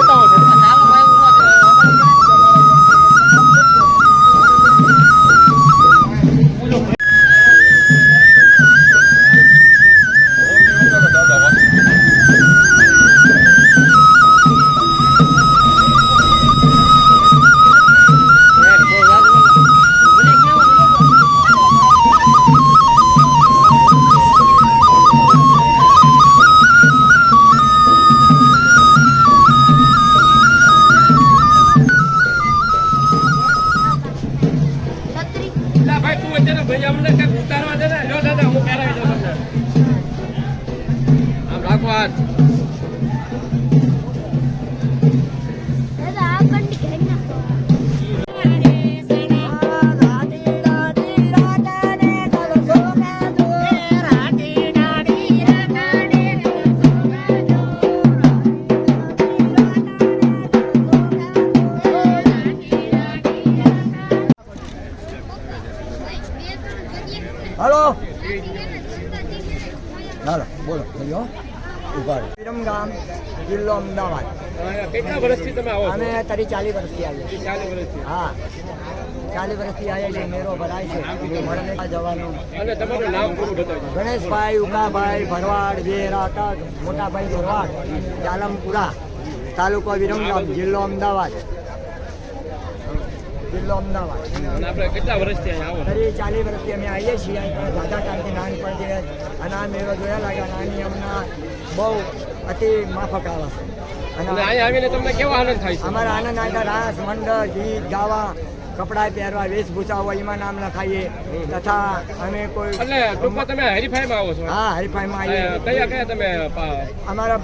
બતાવો છો. ભાઈ અમને કઈ ઉતારવા દે ને. જો દાદા હું પહેરાવી દઉં તમને. આમ રાખો હાથ. હાલો હાલો બોલો બોલો વિરમગામ જિલ્લો અમદાવાદ. કેટલા વર્ષથી તમે આવો છો? અમે તારી 40 વર્ષથી આવીએ. 40 વર્ષથી. હા 40 વર્ષથી આવ્યા છીએ. મેરો ભરાય છે મળને જવાનું. અને તમારું નામ પૂરું બતાવજો. ગણેશભાઈ ઉકાભાઈ ભરવાડ વેરા મોટાભાઈ ભરવાડ જાલમપુરા તાલુકો વિરમગામ જિલ્લો અમદાવાદ. જિલ્લો અમદાવાદ. અને આપણે કેટલા વર્ષથી અહીંયા આવો છો? 40 વર્ષથી અમે આવીએ છીએ. દાદા કાંતિ નાનપણથી અને આ મેળો જોયા લાગ્યા. નાની અમના બહુ અતિ માફક આવે છે. અને અહીંયા આવીને તમને કેવો આનંદ થાય છે? અમારા આનંદ આવતા રાસ મંડળ ગીત ગાવા કપડાં પહેરવા વેશભૂષા હોય એમાં નામ લખાઈએ તથા અમે કોઈ એટલે ટૂંકમાં તમે હરીફાઈમાં આવો છો? હા હરીફાઈમાં આવીએ. કયા કયા તમે અમારા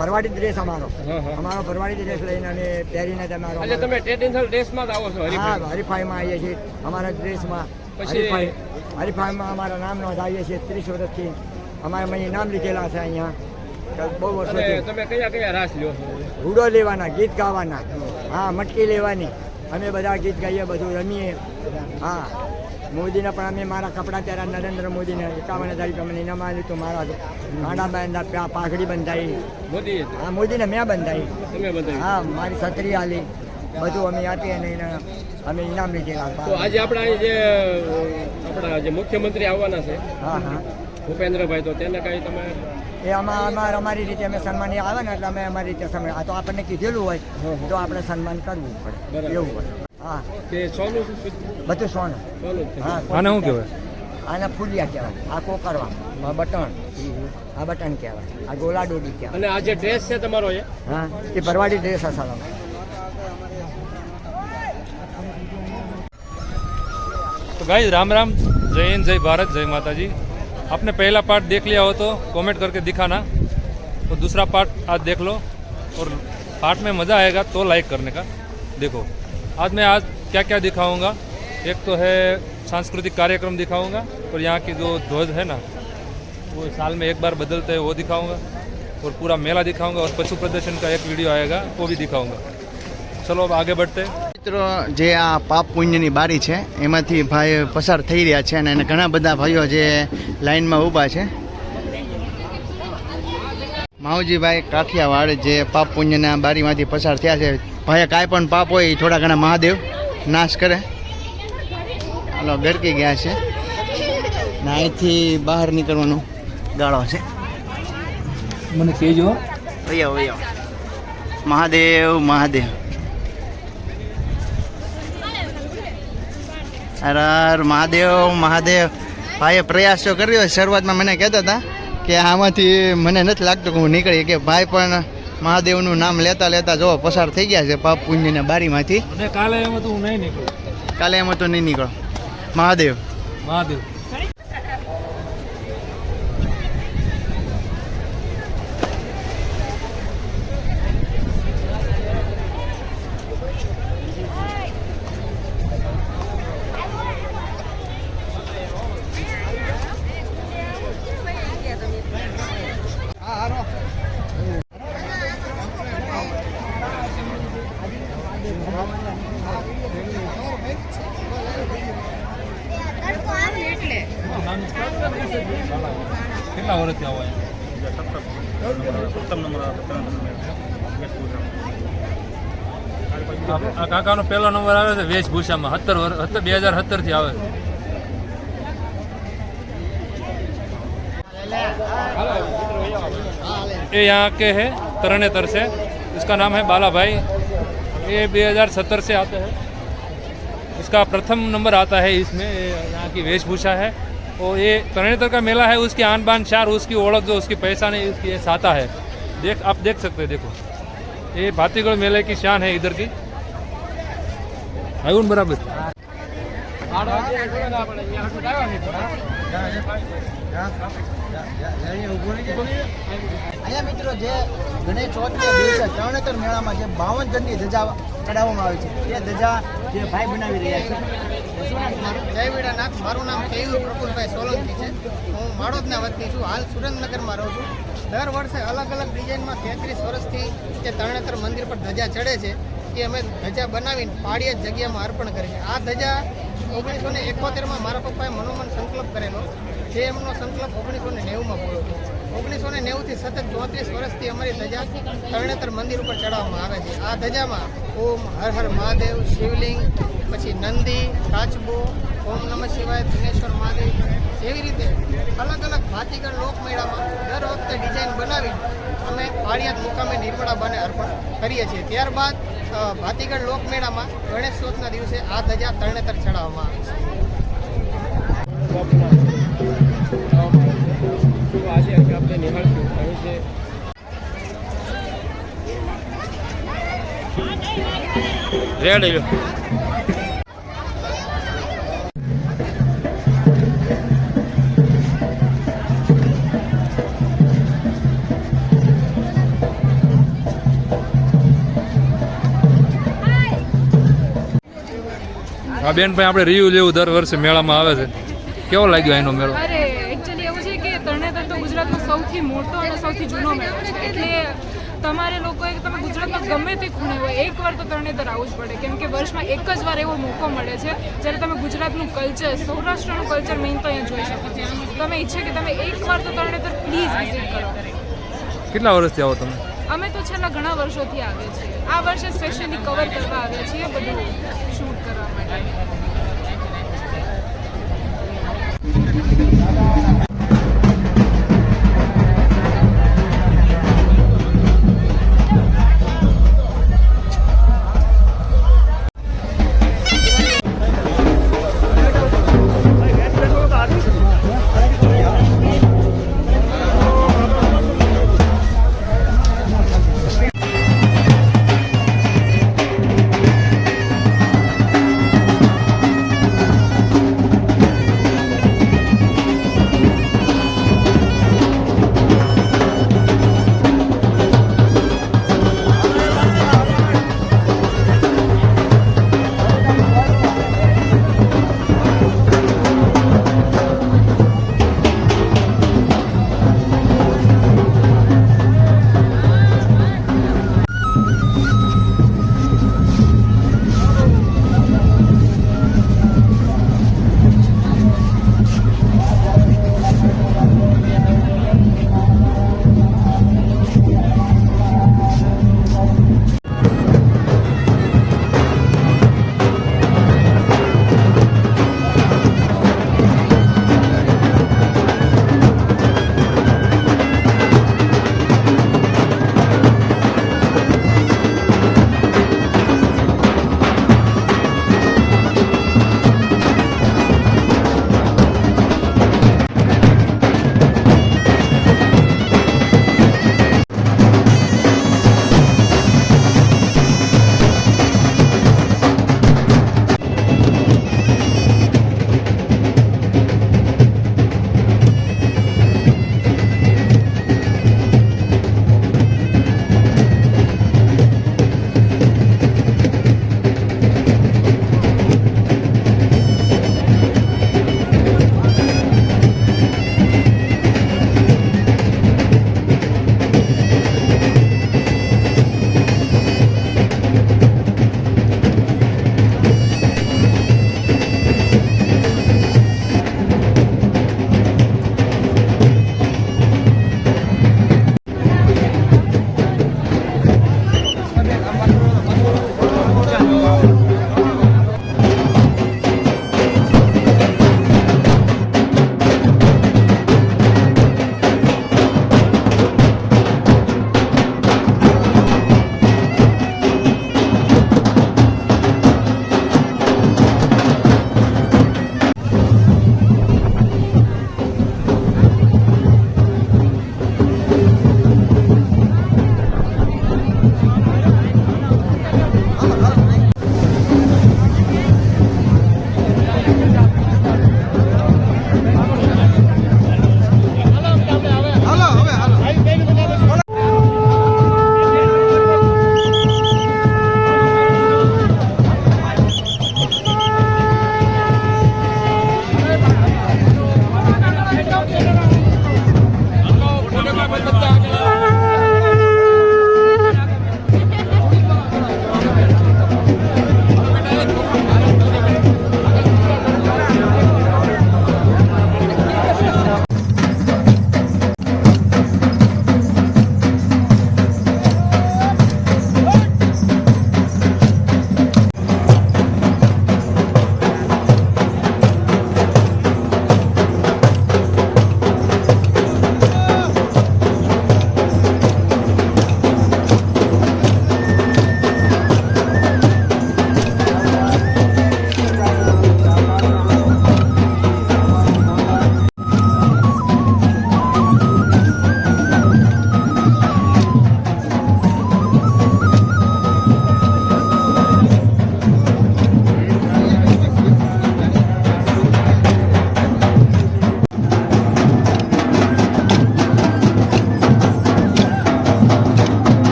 ભરવાડી ડ્રેસ અમારો ભરવાડી ડ્રેસ લઈને અમે પહેરીને તમારો એટલે તમે ટ્રેડિશનલ ડ્રેસમાં જ આવો છો? હા હરીફાઈમાં આવીએ છીએ. અમારા ડ્રેસમાં હરીફાઈમાં અમારા નામ નોંધાવીએ છીએ. 30 વર્ષથી અમારા મેં નામ લીધેલા છે અહીંયા બહુ વર્ષોથી. તમે કયા કયા રાસ લ્યો છો? હુડો લેવાના ગીત ગાવાના. હા મટકી લેવાની. અમે બધા ગીત ગાઈએ બધું રમીએ. હા મોદીને પણ અમે મારા કપડાં પહેરા નરેન્દ્ર મોદીને 51,000 મને ઇનામ આવ્યું હતું. મારા કાંડા બાંધા પાઘડી બંધાઈ. મોદી? હા મોદીને મેં બંધાઈ. તમે બંધાઈ? હા મારી છત્રી આલી બધું અમે આપીએ અને અમે ઇનામ લીધેલા. તો આજે આપણા જે મુખ્યમંત્રી આવવાના છે હા હા ભૂપેન્દ્રભાઈ, તો તેને કઈ તમે એ અમારી રીતે અમે સન્માન આવે ને એટલે અમે અમારી રીતે સન્માન. આ તો આપણને કીધેલું હોય તો આપણે સન્માન કરવું પડે એવું હોય. હા તે સોનું બધું સોનું. હા આને શું કહેવાય? આને ફૂલિયા કહેવાય. આ કોકરવા આ બટન આ બટન કહેવાય. આ ગોલા ડોડી કહેવાય. અને આ જે ડ્રેસ છે તમારો હા એ ભરવાડી ડ્રેસ અસલ. तो गाइस राम राम, जय हिंद, जय भारत, जय माता जी। आपने पहला पार्ट देख लिया हो तो कमेंट करके दिखाना, तो दूसरा पार्ट आज देख लो और पार्ट में मज़ा आएगा तो लाइक करने का। देखो आज क्या क्या दिखाऊंगा। एक तो है सांस्कृतिक कार्यक्रम दिखाऊंगा और यहाँ की जो ध्वज है ना वो साल में एक बार बदलते हैं वो दिखाऊंगा, और पूरा मेला दिखाऊंगा, और पशु प्रदर्शन का एक वीडियो आएगा वो भी दिखाऊंगा। चलो अब आगे बढ़ते हैं। મિત્રો જે આ પાપ પુણ્યની બારી છે એમાંથી ભાઈ પસાર થઈ રહ્યા છે અને ઘણા બધા ભાઈઓ જે લાઈનમાં ઊભા છે. માવજીભાઈ કાઠિયાવાડ જે પાપ પુણ્યના બારીમાંથી પસાર થયા છે. ભાઈ કાંઈ પણ પાપ હોય એ થોડા ઘણા મહાદેવ નાશ કરે. હાલો ગરકી ગયા છે ને અહીંથી બહાર નીકળવાનો ગાળો છે. મને કહેજો. વૈયા મહાદેવ મહાદેવ. હર મહાદેવ મહાદેવ. ભાઈએ પ્રયાસ તો કર્યો. શરૂઆતમાં મને કહેતા હતા કે આમાંથી મને નથી લાગતું કે હું નીકળી, કે ભાઈ પણ મહાદેવનું નામ લેતા લેતા જો પસાર થઈ ગયા છે પાપ પુણ્યના બારીમાંથી. કાલે એમ હતું હું નહીં નીકળું. કાલે એમ તો નહીં નીકળો. મહાદેવ મહાદેવ. કેટલા વર્ષથી આવો? આ કાકાનો પહેલો નંબર આવે છે વેશભૂષામાં 2017 થી આવે છે. ये यहाँ के है तरणेतर से, इसका नाम है बाला भाई. ये 2017 से आते हैं. इसका प्रथम नंबर आता है इसमें. यहाँ की वेशभूषा है और ये तरणेतर का मेला है. उसकी आन बान शान, उसकी ओळख जो उसकी पहचान है, उसकी ये साता है. आप देख सकते हैं. देखो ये भातीगढ़ मेले की शान है इधर की. आयुन बराबर. અહીંયા મિત્રો જે ગણેશ ચોથના દિવસે તરણેતર મેળામાં જે 52 જણની ધજા ચડાવવામાં આવે છે એ ધજા જે ભાઈ બનાવી રહ્યા છે. જય વીરાનાથ. મારું નામ કેયુ પ્રફુલભાઈ સોલંકી છે. હું માળોદના વતની છું. હાલ સુરેન્દ્રનગરમાં રહું છું. દર વર્ષે અલગ અલગ ડિઝાઇનમાં 33 વર્ષથી જે તરણેતર મંદિર પર ધજા ચડે છે એ અમે ધજા બનાવીને પાળીએ જગ્યામાં અર્પણ કરીએ છીએ. આ ધજા 1971માં મારા પપ્પાએ મનોમન સંકલ્પ કરેલો, જે એમનો સંકલ્પ 1990માં પૂરો થયો. 1990થી સતત 34 વર્ષથી અમારી ધજા તરણેતર મંદિર ઉપર ચડાવવામાં આવે છે. આ ધજામાં ઓમ હર હર મહાદેવ, શિવલિંગ, પછી નંદી, કાચબો, ઓમ નમઃ શિવાય, ધનેશ્વર મહાદેવ, એવી રીતે અલગ અલગ ભાતીગળ લોકમેળામાં દર વખતે ડિઝાઇન બનાવી અમે પાળિયાદ મુકામે નિર્મળા બાને અર્પણ કરીએ છીએ. ત્યારબાદ ભાતીગળ લોકમેળામાં ગણેશ ચોથના દિવસે આ ધજા તરણેતર ચડાવવામાં આવે છે. આજે આપણે નિહાળશું અહીં છે રેડ આવ્યો. આ બેન ભાઈ આપણે રિવ્યુ લેવું દર વર્ષે મેળામાં આવે છે. કેવો લાગ્યો એનો મેળો? અરે એકચ્યુઅલી એવું છે કે તરણેતર તો ગુજરાતનો સૌથી મોટો અને સૌથી જૂનો મેળો છે. એટલે તમારે લોકોએ તમે ગુજરાતમાં ગમે તે ખૂણે હોય એકવાર તો તરણેતર આવવું જ પડે, કેમ કે વર્ષમાં એક જ વાર એવો મોકો મળે છે જ્યારે તમે ગુજરાતનું કલ્ચર, સૌરાષ્ટ્રનું કલ્ચર મેઇન તો અહીંયા જોઈ શકો છો. તમે ઈચ્છે કે તમે એકવાર તો તરણેતર પ્લીઝ વિઝિટ કરો. કેટલા વર્ષથી આવો તમે? અમે તો છેલ્લા ઘણા વર્ષોથી આવીએ છીએ. આ વર્ષે સ્પેશિયલી કવર કરવા આવ્યા છીએ, બધું શૂટ કરવા માટે.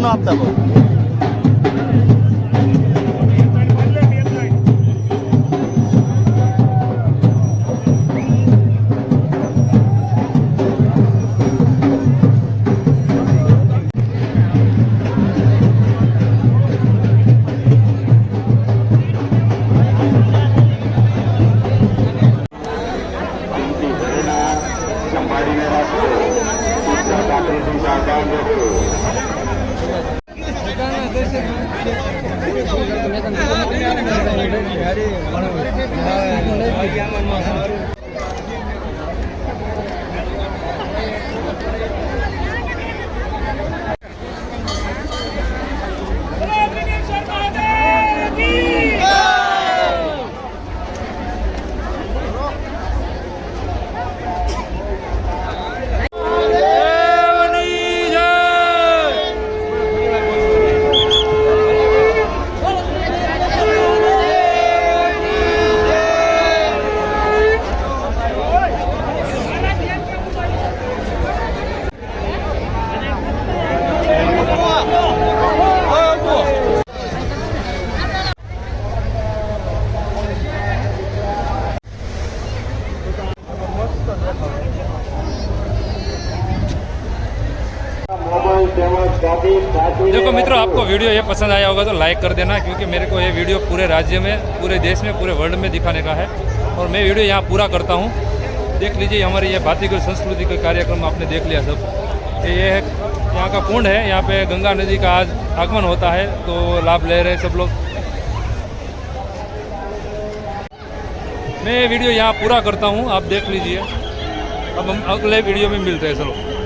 ન આપતા બહુ. देखो मित्रों, आपको वीडियो ये पसंद आया होगा तो लाइक कर देना, क्योंकि मेरे को ये वीडियो पूरे राज्य में, पूरे देश में, पूरे वर्ल्ड में दिखाने का है और मैं वीडियो यहाँ पूरा करता हूँ। देख लीजिए हमारी ये भातीगढ़ संस्कृति का कार्यक्रम आपने देख लिया सब। ये है यहाँ का कुंड है, यहाँ पे गंगा नदी का आज आगमन होता है तो लाभ ले रहे हैं सब लोग। मैं ये वीडियो यहाँ पूरा करता हूँ, आप देख लीजिए। अब हम अगले वीडियो में मिलते हैं, चलो।